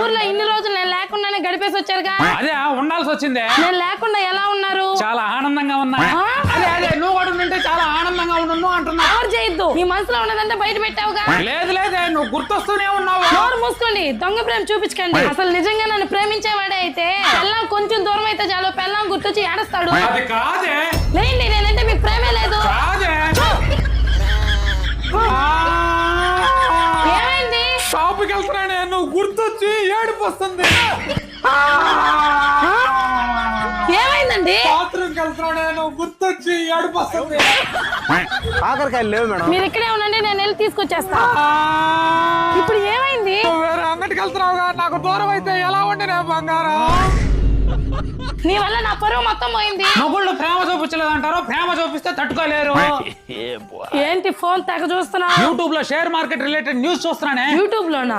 ఊర్లో ఇన్ని రోజులు నేను లేకుండానే గడిపేసి వచ్చారుగా. అదే ఉండాల్సి వచ్చిందే. నేను లేకుండా ఎలా ఉన్నారు? చాలా ఆనందంగా ఉన్నా. అదే అదే నువ్వు కూడా ఉంటే చాలా ఆనందంగా ఉన్నావు అంటున్నా. ఎవరు చేయొద్దు, నీ మనసులో ఉన్నదంతా బయట పెట్టావుగా. లేదు లేదే, నువ్వు గుర్తొస్తూనే ఉన్నావు. నోరు మూసుకోండి, దొంగ ప్రేమ చూపించకండి. అసలు నిజంగా నన్ను ప్రేమించేవాడే అయితే పెళ్ళాం కొంచెం దూరం అయితే చాలు, పెళ్ళాం గుర్తొచ్చి ఏడుస్తాడు. అది కాదే. లేండి, నేనంటే మీకు ప్రేమే లేదు. కాదే. ఏమైంది? షాపుకి వెళ్తున్నానే, నువ్వు గుర్తొచ్చి ఏడుపు వస్తుంది. ఏమైందండి? బాత్రూమ్కి వెళ్తున్నానే, నువ్వు గుర్తొచ్చి ఏడుపు వస్తుంది. కాకరకాయలు లేవు మేడం. మీరు ఇక్కడే ఉండండి, నేను వెళ్ళి తీసుకొచ్చేస్తా. ఇప్పుడు ఏమైంది? నువ్వు వేరే అంగడికి వెళ్తున్నావుగా, నాకు దూరం అయితే ఎలా ఉండినా బంగారం. నీ వల్ల నా పరువు మొత్తం పోయింది. మొగుళ్ళు ప్రేమ చూపించలేదంటారు, ప్రేమ చూపిస్తే తట్టుకోలేరు. ఏంటి ఫోన్ తెగ చూస్తున్నా? యూట్యూబ్ లో షేర్ మార్కెట్ రిలేటెడ్ న్యూస్ చూస్తున్నానే. యూట్యూబ్ లోనా?